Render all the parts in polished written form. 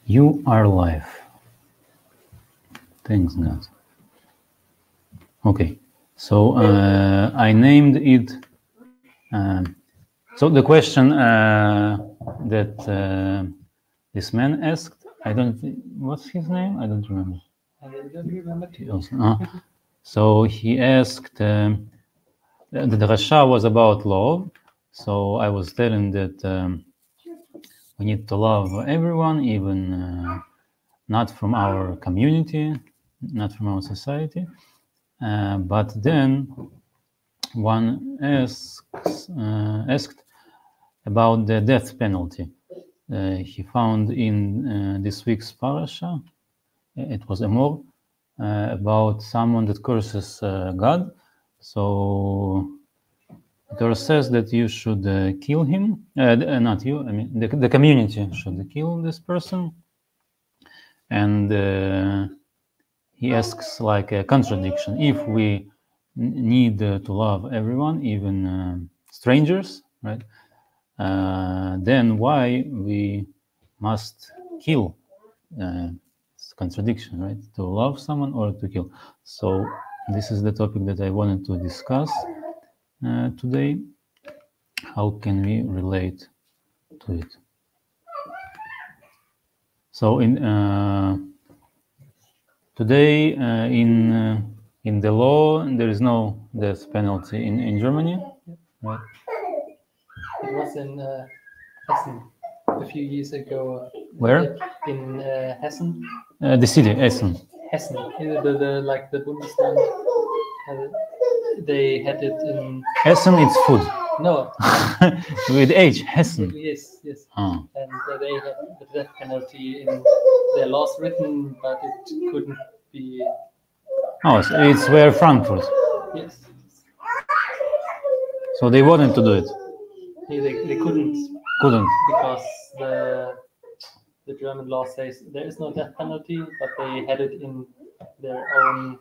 You are life. Thanks God. Okay, so I named it. So the question that this man asked, I don't. What's his name? I don't remember. I don't remember too. So he asked. The drasha was about love. So I was telling that we need to love everyone, even not from our community, not from our society. But then one asked about the death penalty. He found in this week's parasha, it was Emor, about someone that curses God. So Torah says that you should kill him. Not you, I mean the community should kill this person. And he asks like a contradiction. If we need to love everyone, even strangers, right? Then why we must kill? It's a contradiction, right? To love someone or to kill. So this is the topic that I wanted to discuss today. How can we relate to it? So in today in the law there is no death penalty in Germany, right? It was in Hessen a few years ago. Where? In Hessen. The city, Essen. Hessen, the like the Bundesland. They had it in Essen. It's food. No. With H, Hessen. Yes, yes. Oh. And they had the death penalty in their laws written, but it couldn't be. Oh, so it's where Frankfurt. Yes. So they wanted to do it. They couldn't. Couldn't. Because the German law says there is no death penalty, but they had it in their own.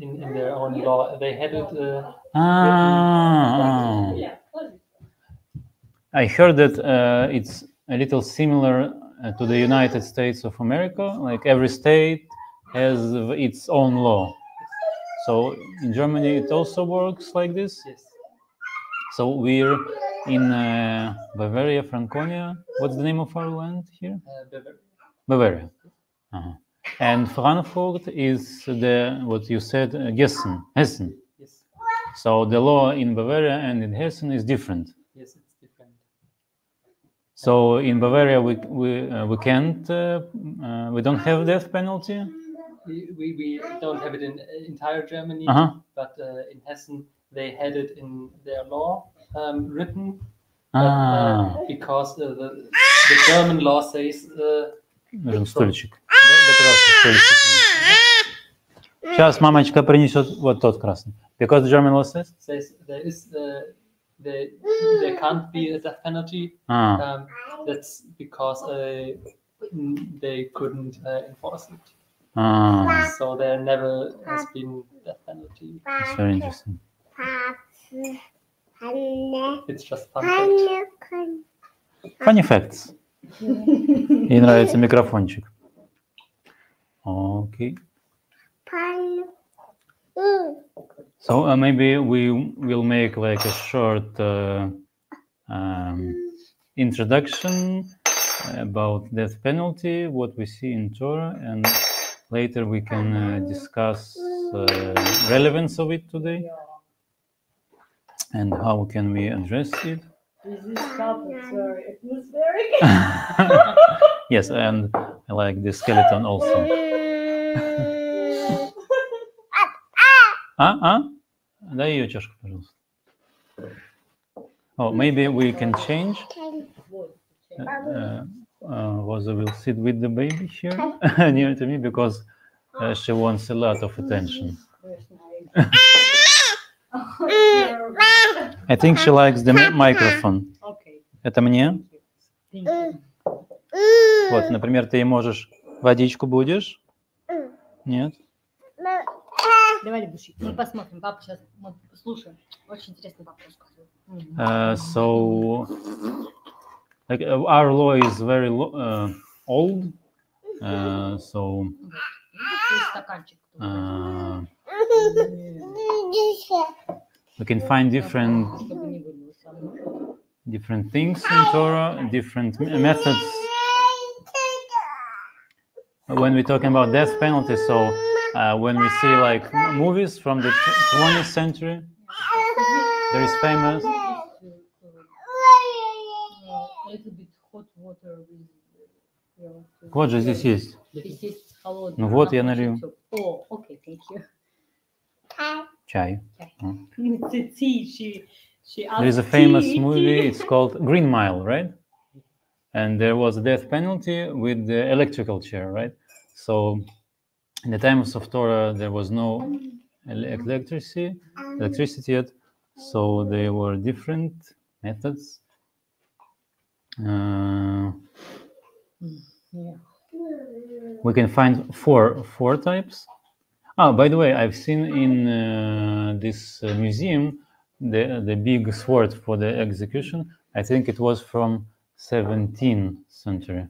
In their own law, they had it. I heard that it's a little similar to the United States of America. Like every state has its own law. So in Germany, it also works like this. Yes. So we're in Bavaria, Franconia. What's the name of our land here? Bavaria. Uh-huh. And Frankfurt is the what you said, Hessen. Yes. So the law in Bavaria and in Hessen is different. Yes, it's different. So in Bavaria we can't we don't have death penalty. We don't have it in entire Germany, but in Hessen they had it in their law written, because the German law says. Стульчик. Сейчас мамочка принесет вот тот красный. Because the German law says there is there can't be a death penalty. That's because they couldn't enforce it. So there never has been death penalty. That's very interesting. It's just fun fact. Funny facts. Ей нравится микрофончик. Okay. So maybe we will make like a short introduction about death penalty, what we see in Torah, and later we can discuss relevance of it today and how can we address it. This is very atmospheric. Yes, and I like the skeleton also. Дай ее чашку, пожалуйста. Oh, maybe we can change. Rosa will sit with the baby here near to me because she wants a lot of attention. I think she likes the microphone. Это мне? Вот, например, ты можешь водичку будешь? Нет? Давай, Лебушек, мы посмотрим. Папа сейчас слушаем. Очень интересный вопрос. So like our law is very old, so we can find different things in Torah, different methods. When we're talking about death penalty, so when we see like movies from the 20th century, there is famous. A little bit hot water with... Вот же здесь есть. Здесь есть холодный. Ну вот, я налью. О, окей, thank you. Chai. She There is a famous movie, it's called Green Mile, right? And there was a death penalty with the electrical chair, right? So in the times of Torah, there was no electricity yet, so there were different methods. We can find four types. Oh, by the way, I've seen in this museum the big sword for the execution. I think it was from 17th century.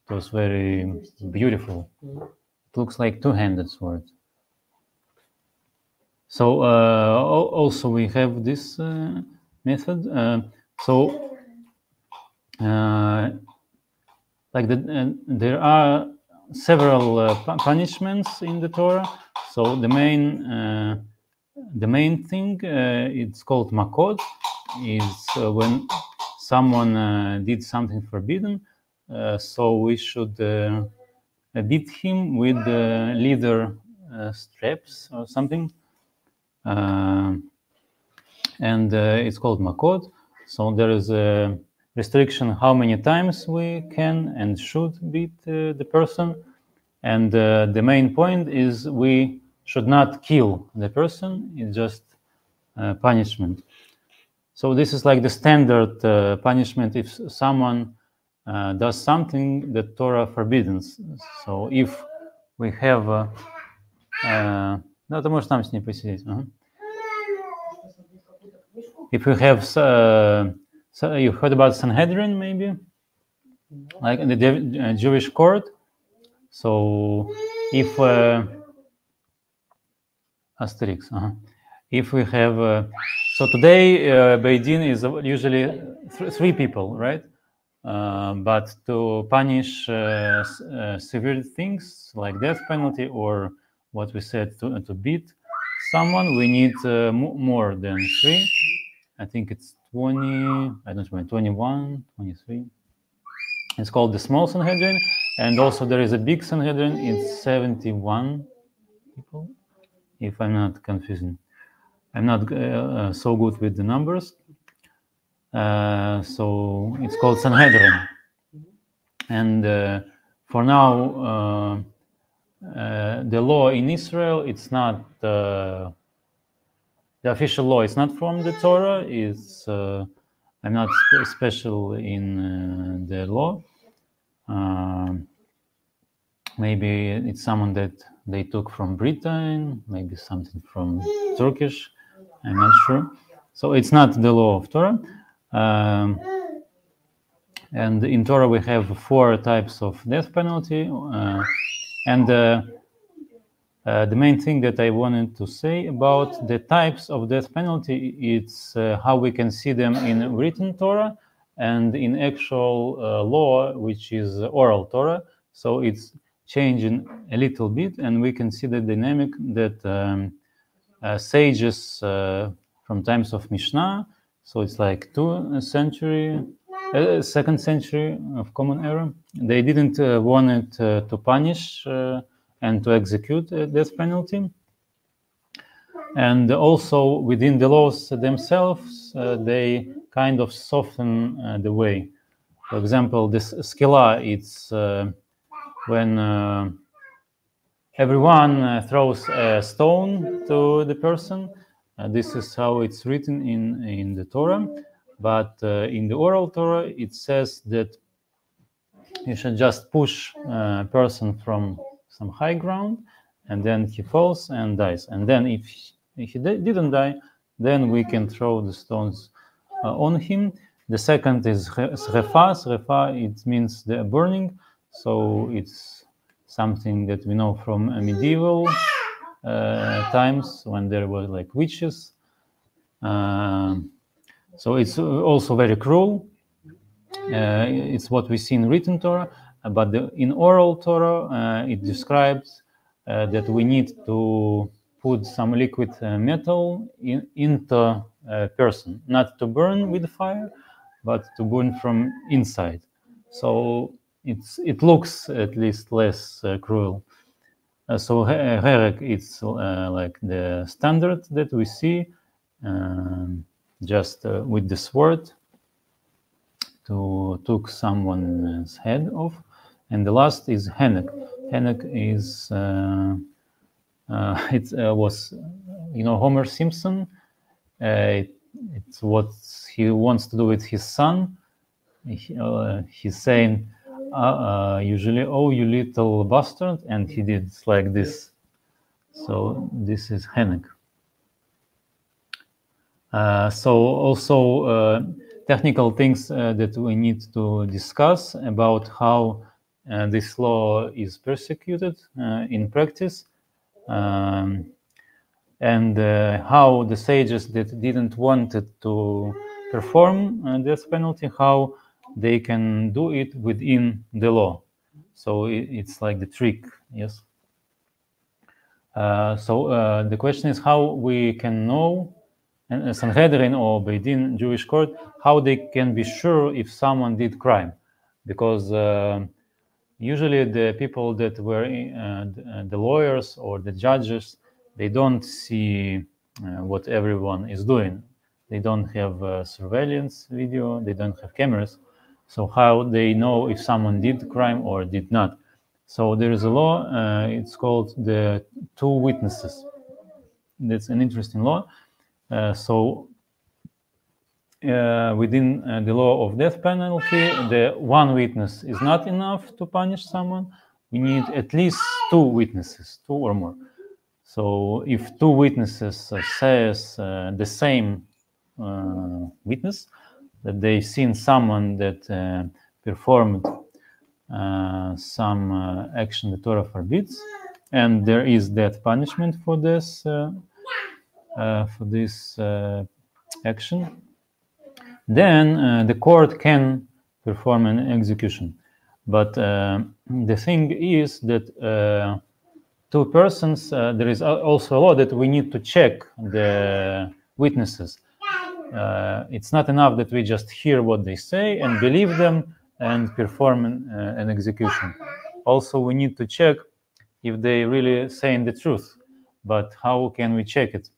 It was very beautiful. It looks like two-handed sword. So also we have this method. Like there are several punishments in the Torah. So the main thing it's called makot is when someone did something forbidden. So we should beat him with leather straps or something, and it's called makot. So there is a restriction how many times we can and should beat the person, and the main point is we should not kill the person. It's just punishment. So this is like the standard punishment if someone does something that Torah forbids. So if we have no, ты можешь там с ней посидеть. If we have so you heard about Sanhedrin, maybe, like in the Jewish court. So if Asterix, if we have so today Beit Din is usually three people, right? But to punish severe things like death penalty or what we said to beat someone, we need more than three. I think it's 20, I don't remember, 21, 23. It's called the small Sanhedrin. And also there is a big Sanhedrin. It's 71 people, if I'm not confusing. I'm not so good with the numbers. So it's called Sanhedrin. And for now, the law in Israel, it's not the official law. It's not from the Torah. It's I'm not special in the law. Maybe it's someone that they took from Britain. Maybe something from Turkish. I'm not sure. So it's not the law of Torah. And in Torah we have four types of death penalty. And the main thing that I wanted to say about the types of death penalty, it's how we can see them in written Torah and in actual law, which is oral Torah. So it's changing a little bit, and we can see the dynamic that sages from times of Mishnah, so it's like 2nd century of Common Era, they didn't want to punish and to execute a death penalty. And also within the laws themselves, they kind of soften the way. For example, this skila, it's when everyone throws a stone to the person. This is how it's written in the Torah. But in the oral Torah, it says that you should just push a person from some high ground, and then he falls and dies. And then if he didn't die, then we can throw the stones on him. The second is Srefa. Srefa, it means the burning. So it's something that we know from medieval times when there were like witches. So it's also very cruel. It's what we see in written Torah, but in oral Torah, it describes that we need to put some liquid metal into a person, not to burn with fire, but to burn from inside. So it looks at least less cruel. So herek, it's like the standard that we see, just with the sword to took someone's head off. And the last is henek. Henek is it was, you know, Homer Simpson. It's what he wants to do with his son. He's saying usually, "Oh, you little bastard," and he did like this. So this is henek. So also technical things that we need to discuss about how this law is persecuted in practice, and how the sages that didn't want to perform death penalty, how they can do it within the law. So it's like the trick, yes. So the question is how we can know, and Sanhedrin or Beidin, Jewish court, how they can be sure if someone did crime, because usually the people that were the lawyers or the judges, they don't see what everyone is doing. They don't have surveillance video. They don't have cameras. So how they know if someone did crime or did not? So there is a law. It's called the two witnesses. That's an interesting law. So within the law of death penalty, the one witness is not enough to punish someone. We need at least two witnesses, two or more. So if two witnesses says the same witness, that they've seen someone that performed some action the Torah forbids, and there is death punishment for this action, then the court can perform an execution. But the thing is that two persons, there is also a law that we need to check the witnesses. It's not enough that we just hear what they say and believe them and perform an execution. Also, we need to check if they really saying the truth. But how can we check it?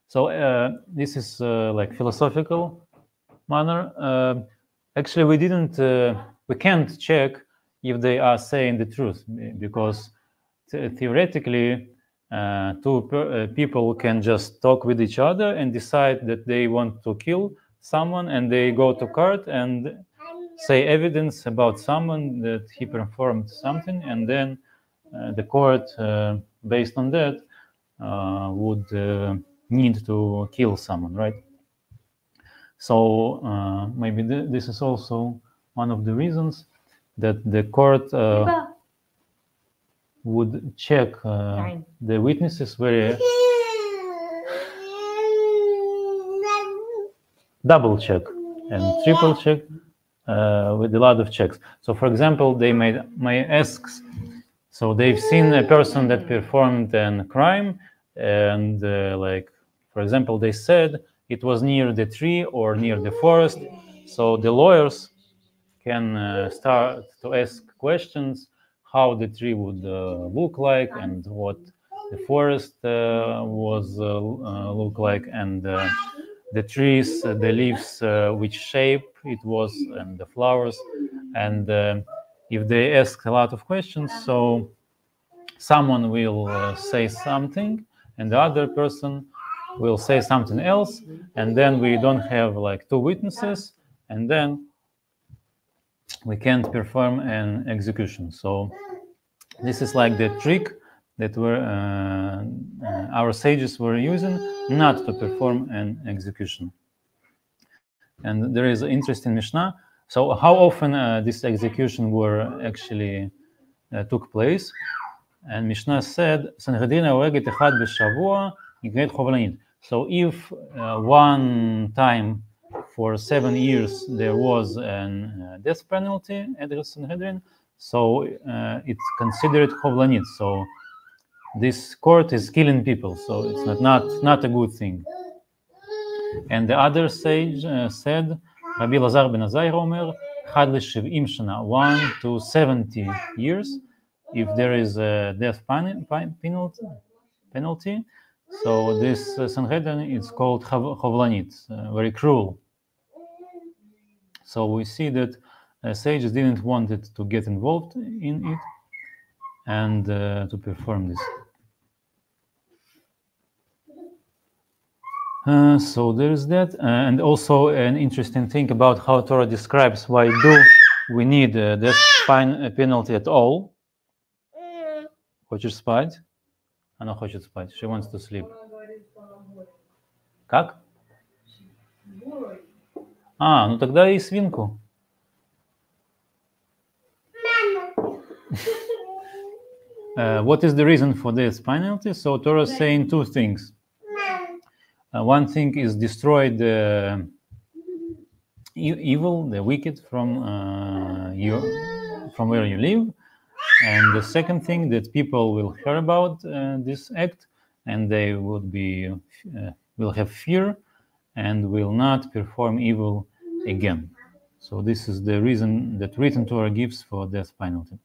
So this is like philosophical manner. Actually, we can't check if they are saying the truth, because theoretically, two people can just talk with each other and decide that they want to kill someone, and they go to court and say evidence about someone that he performed something, and then the court, based on that, would need to kill someone, right? So maybe this is also one of the reasons that the court would check the witnesses very double check and triple check with a lot of checks. So for example, they may ask, so they've seen a person that performed a crime, and like, for example, they said it was near the tree or near the forest. So the lawyers can start to ask questions, how the tree would look like, and what the forest was look like, and the trees, the leaves, which shape it was, and the flowers. And if they ask a lot of questions, so someone will say something and the other person will say something else, and then we don't have like two witnesses, and then we can't perform an execution. So this is like the trick that our sages were using not to perform an execution. And there is an interesting Mishnah. So how often this execution were actually took place? And Mishnah said, Sanhedrin הורגת אחד בשבוע נקראת חובלנית. So if one time for 7 years there was a death penalty at the Sanhedrin, so it's considered חובלנית. So this court is killing people, so it's not a good thing. And the other sage said, רבי אלעזר בן עזריה אומר, אחד ל-70 שנה, 1 to 70 years, if there is a death penalty. So this Sanhedrin is called Chovlanit, very cruel. So we see that sages didn't want it to get involved in it and to perform this. So there is that, and also an interesting thing about how Torah describes why do we need death penalty at all. Хочешь спать? Она хочет спать. She wants to sleep. Как? Ну тогда и свинку. What is the reason for death penalty? So Torah is saying two things. One thing is destroy the evil, the wicked from where you live, and the second thing that people will hear about this act, and they will have fear and will not perform evil again. So this is the reason that written Torah gives for death penalty.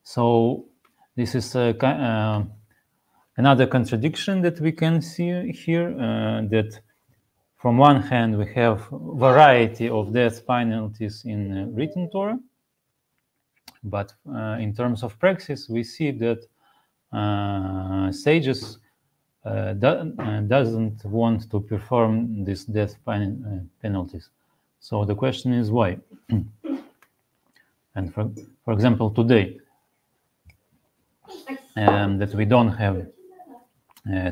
So this is another contradiction that we can see here, that from one hand we have variety of death penalties in written Torah, but in terms of praxis we see that sages doesn't want to perform these death penalties. So the question is why? And for example, today that we don't have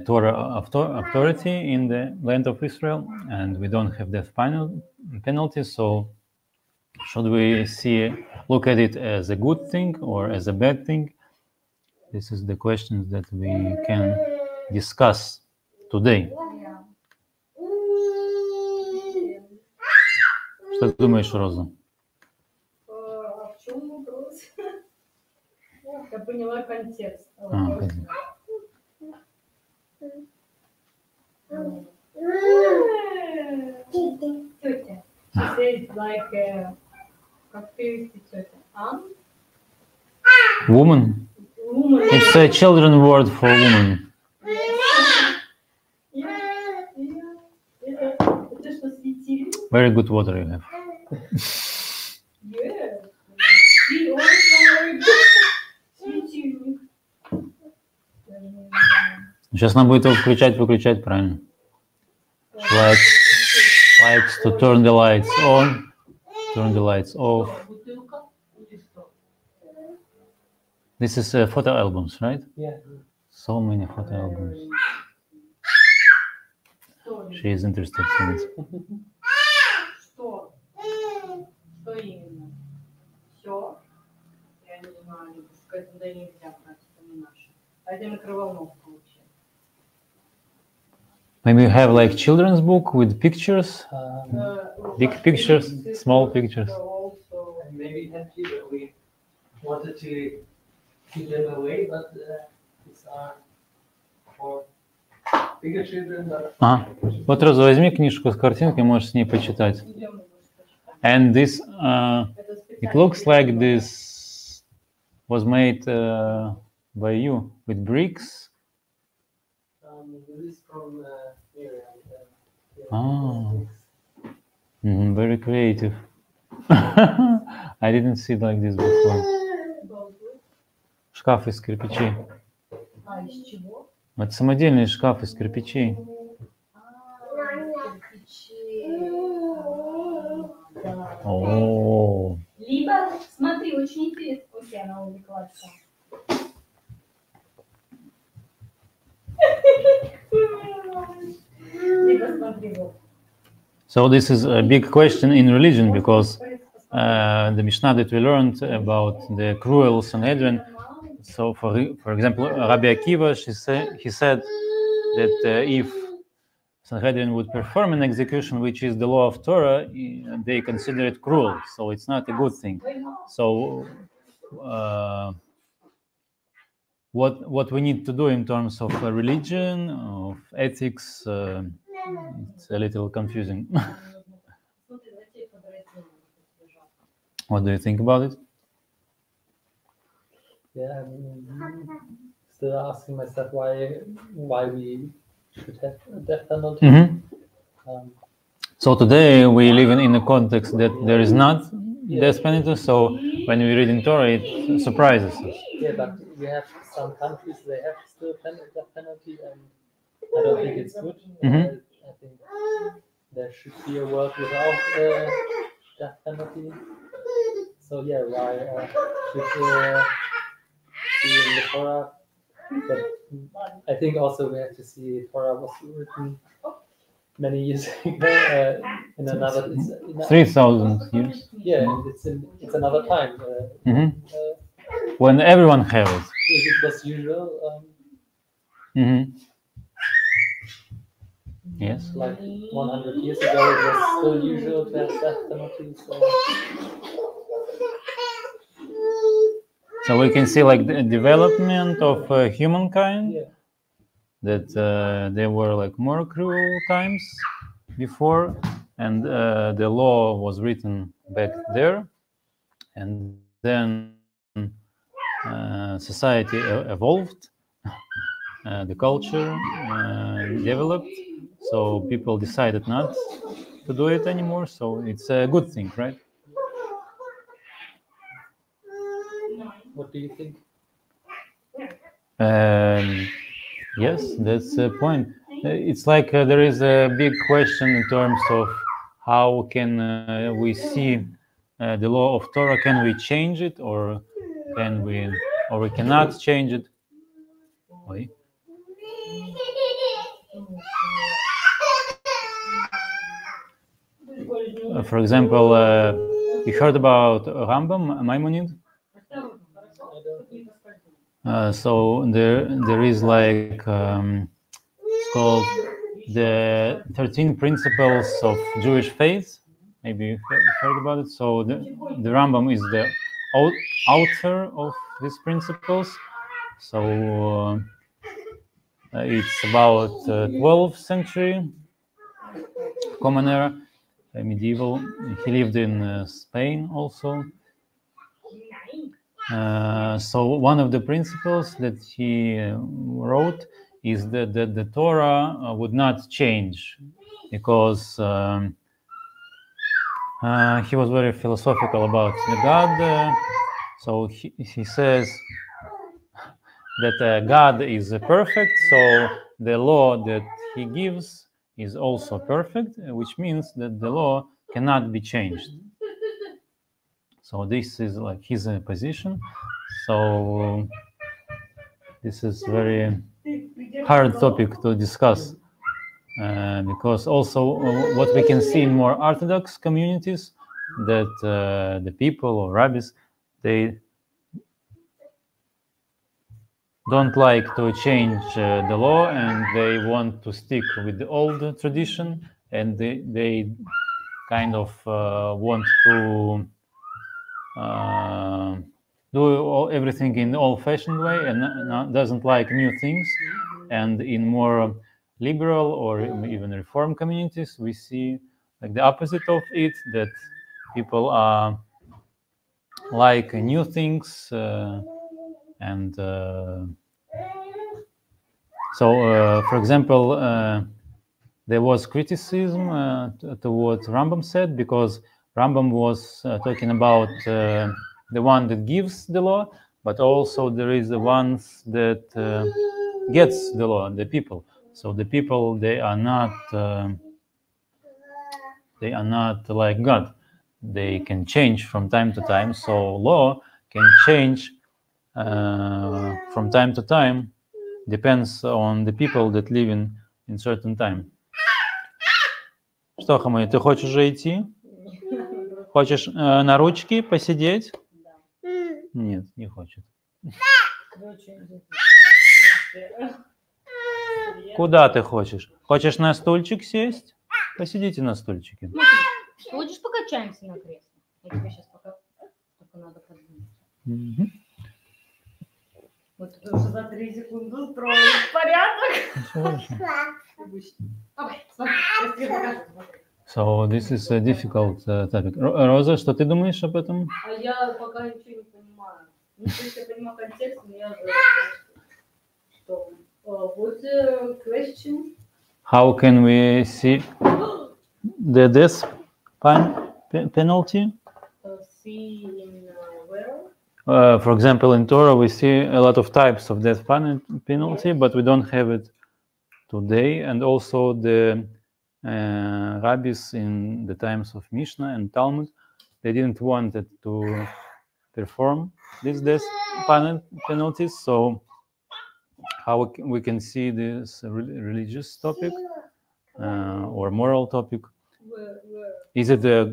Torah authority in the land of Israel, and we don't have death penalty. So, should we look at it as a good thing or as a bad thing? This is the questions that we can discuss today. Что ты думаешь, Роза? В чем вопрос? Я поняла контекст. Тетя. She said like, как перевести тетя? Woman? It's a children word for woman. Это что, светильник? Very good water you have. Yeah. She also very good. Светильник. Сейчас нам будет его включать-выключать, правильно? Lights to turn the lights on, turn the lights off. This is photo albums, right? Yeah. So many photo albums. She is interested in it. Что? Что именно? Все? Я не знаю, пускай туда нельзя брать, это не наше. А это микроволновка вообще. Maybe you have like children's book with pictures, big pictures, small pictures. Maybe that we wanted to give them away, but these are for bigger children. Вот, Роза, возьми книжку с картинкой, можешь с ней почитать. And this, it looks like this was made by you with bricks. This is from here. Very creative. I didn't see it like this before. Шкаф из кирпичей. Из чего? Это самодельный шкаф из кирпичей. О. Либо, смотри, очень интересно. Окей, она увлеклась. Либо смотри, вот. So this is a big question in religion, because the Mishnah that we learned about the cruel Sanhedrin. So, for example, Rabbi Akiva, he said that if Sanhedrin would perform an execution which is the law of Torah, they consider it cruel. So it's not a good thing. So what we need to do in terms of religion, of ethics, it's a little confusing. What do you think about it? Yeah, I'm still asking myself why we should have a death penalty. So today we live in a context that there is not death penalty. So when we read in Torah, it surprises us. Yeah, but we have some countries, they have still death penalty, and I don't think it's good. I think there should be a world without death penalty. So yeah, why should see in the Torah? But I think also we have to see Torah was written many years ago in another 3,000 years. Yeah, it's another time. When everyone has it. It was usual. Yes. Like 100 years ago, it was still usual to have death penalty. So we can see like the development of humankind. Yeah. That there were like more cruel times before, and the law was written back there, and then society evolved, the culture developed, so people decided not to do it anymore. So it's a good thing, right? What do you think? Yes, that's the point. It's like there is a big question in terms of how can we see the law of Torah. Can we change it, or we cannot change it? For example, you heard about Rambam, Maimonides? So there is like it's called the 13 Principles of Jewish Faith. Maybe you heard about it. So the Rambam is the author of these principles. So it's about 12th century, Common Era, medieval. He lived in Spain also. So one of the principles that he wrote is that the Torah would not change, because he was very philosophical about the God. So he says that God is perfect, so the law that he gives is also perfect, which means that the law cannot be changed. So this is like his position. So this is very hard topic to discuss, because also what we can see in more Orthodox communities, that the people or rabbis, they don't like to change the law, and they want to stick with the old tradition, and they kind of want to do everything in the old-fashioned way, and doesn't like new things. And in more liberal or even reform communities, we see like the opposite of it, that people are like new things, and so for example, there was criticism to what Rambam said, because Rambam was talking about the one that gives the law, but also there is the ones that gets the law, the people. So the people, they are not like God. They can change from time to time. So law can change from time to time, depends on the people that live in certain time. что, Хамай, ты хочешь уже идти? Хочешь на ручки посидеть? Нет, не хочет. Куда ты хочешь? Хочешь на стульчик сесть? Посидите на стульчике. Хочешь покачаемся на кресле? Я тебе сейчас пока только надо подвинуть. Вот ты уже за 3 секунды строишь порядок. So this is a difficult topic. Роза, что ты думаешь об этом? А я пока ничего не понимаю. Ну, то есть я понимаю контекст, но я что? What's the question? How can we see the death penalty? See in where? For example, in Torah, we see a lot of types of death penalty, but we don't have it today. And also the rabbis in the times of Mishnah and Talmud, they didn't want it to perform these death penalties. So how we can see this religious topic or moral topic? Where? Is it a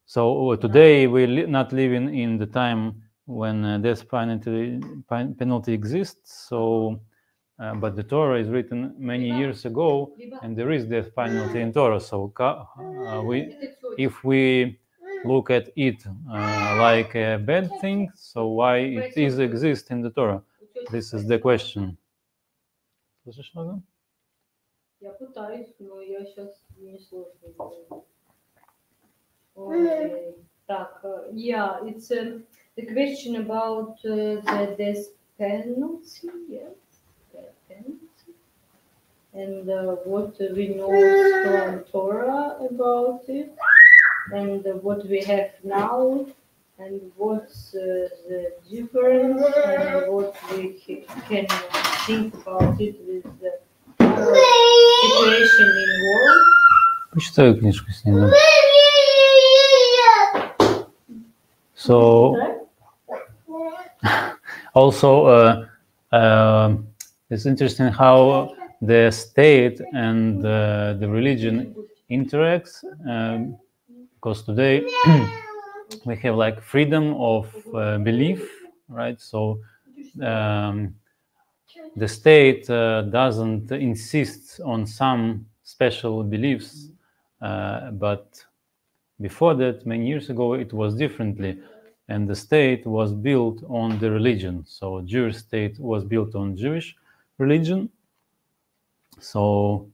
So today we're not living in the time when death penalty exists. So, but the Torah is written many years ago, and there is death penalty in Torah. So, if we look at it like a bad thing, so why it is exist in the Torah? This is the question. Я пытаюсь, но я сейчас не слышу. Yeah, it's the question about the death penalty, yes, death penalty, and what we know from Torah about it, and what we have now, and what's the difference, and what we can think about it with the situation in world. Почитаю книжку с ним. So also it's interesting how the state and the religion interacts, because today we have like freedom of belief, right? So the state doesn't insist on some special beliefs, but before that, many years ago, it was differently, and the state was built on the religion. So Jewish state was built on Jewish religion. So,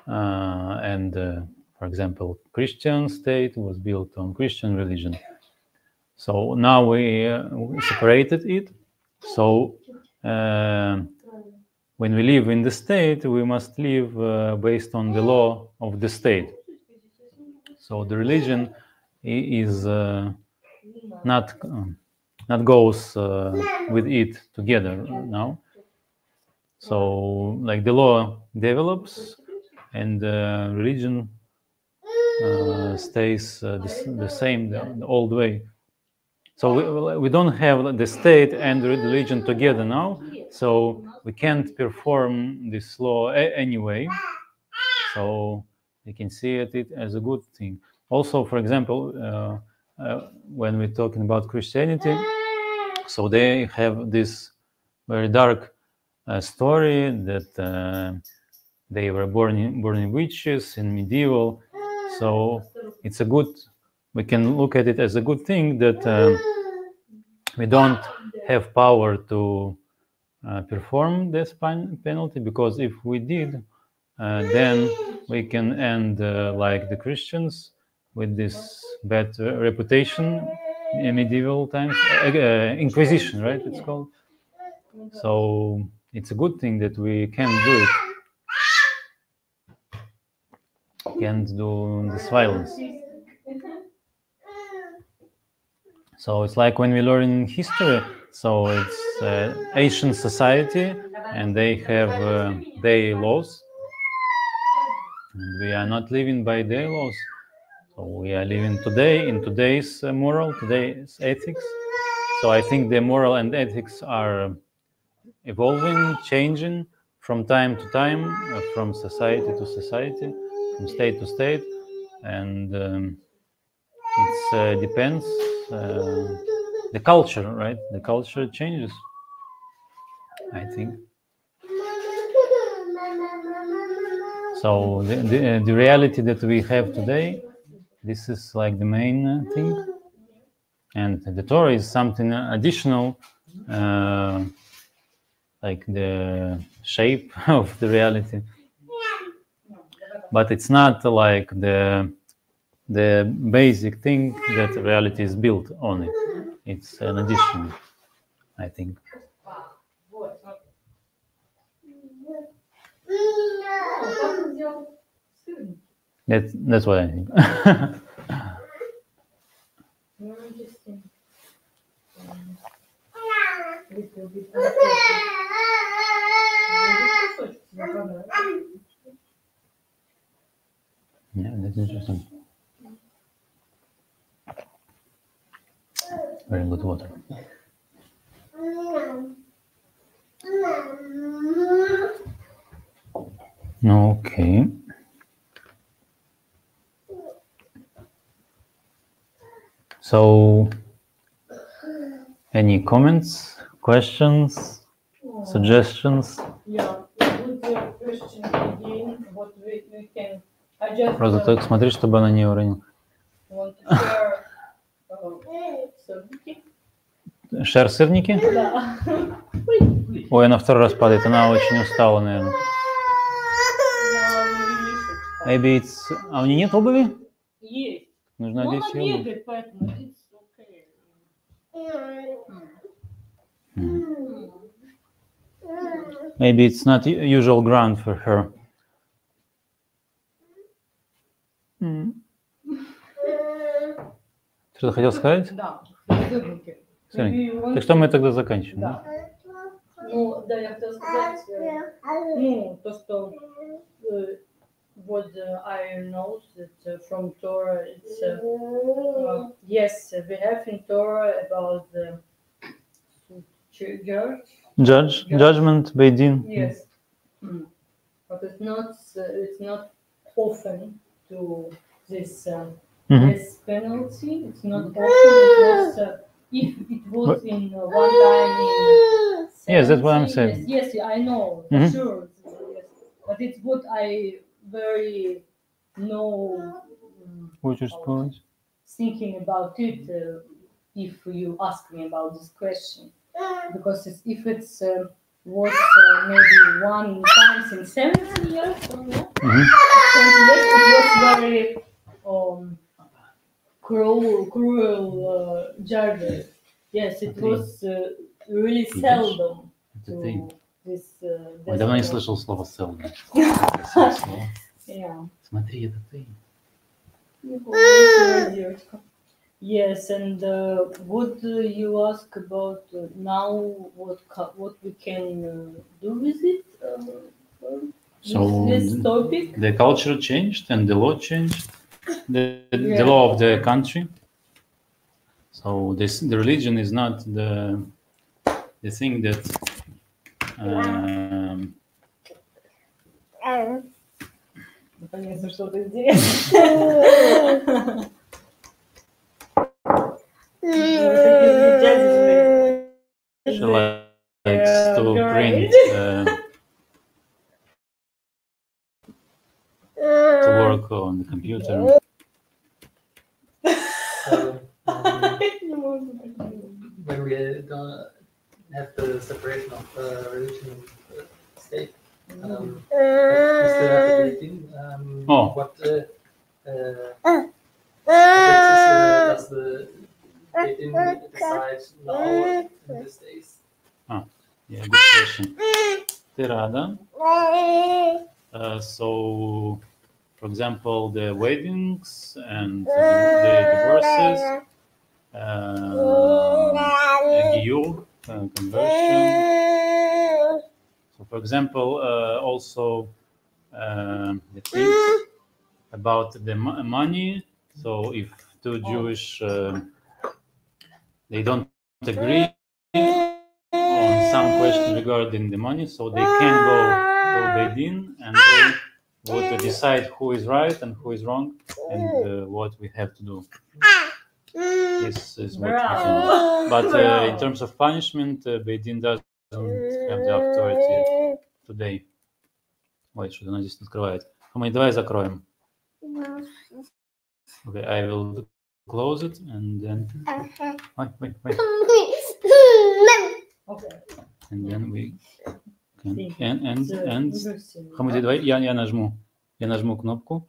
for example, Christian state was built on Christian religion. So now we separated it. So when we live in the state, we must live based on the law of the state. So the religion is not goes with it together now. So like the law develops, and religion stays the same the old way. So we don't have the state and the religion together now. So we can't perform this law anyway. So you can see it as a good thing. Also, for example, when we're talking about Christianity, so they have this very dark story that they were born witches in medieval. So it's a good, we can look at it as a good thing that we don't have power to perform this penalty, because if we did, then we can end like the Christians with this bad reputation in medieval times, Inquisition, right? It's called. So it's a good thing that we can do it. Can't do this violence. So it's like when we learn history. So it's Asian society, and they have their laws. And we are not living by their laws. So we are living today in today's moral, today's ethics. So I think the moral and ethics are evolving, changing from time to time, from society to society. from state to state, and it depends. The culture, right? The culture changes, I think. So the reality that we have today, this is like the main thing, and the Torah is something additional, like the shape of the reality. But it's not like the basic thing that reality is built on it. It's an addition, I think. That's what I think. Interesting. Yeah, that's interesting. Very good water. Okay. So, any comments, questions, suggestions? Yeah, good question again. What we can. I just Просто так смотри, чтобы она не уронила. want to share сырники. Шер сырники? Да. Ой, она второй раз падает, она очень устала, наверное. Maybe it's... А у нее нет обуви? Есть. Нужно Но одеть она ее. бегает, поэтому it's okay. Maybe it's not usual ground for her. Что ты хотел сказать? Да, сырники. Сырники. Так что мы тогда заканчиваем? Да. Ну, да, я хотела сказать, ну, то, что what I know that from Torah, it's yes, we have in Torah about the Judgment, Beidin. Yes, but it's not often to this this penalty. It's not often. It was if it was in one time in 70, yes, that's what I'm saying. Yes, I know, for sure. Yes. But it's what I very know. Thinking about it, if you ask me about this question, because if it's was maybe one times in 70 years, or no? 70 years, it was very cruel judges. Yes, it was really seldom to this. Ой, давно не слышал слова «seldom». Смотри, это ты. Yes, and what you ask about now? What we can do with it? So this topic. The culture changed and the law changed. The law of the country. So the religion is not the thing that. Наконец-то что-то здесь. She likes to print, to work on the computer. So, when we don't have the separation of religion and state, we still have the Beidin. What does the Beidin decide now in these days? Yeah, good question. Tirada. So, for example, the weddings and the divorces, giyur, conversion. So, for example, also the things about the money. So, if two Jewish they don't agree on some question regarding the money, so they can go to Beidin and they would decide who is right and who is wrong and what we have to do. This is what we can do. But in terms of punishment, Beit Din doesn't have the authority today. Ой, что-то она здесь не открывает. Мы давай закроем. Okay, I will close it and then. Wait. And then we can and. Хамиди, давай я нажму кнопку.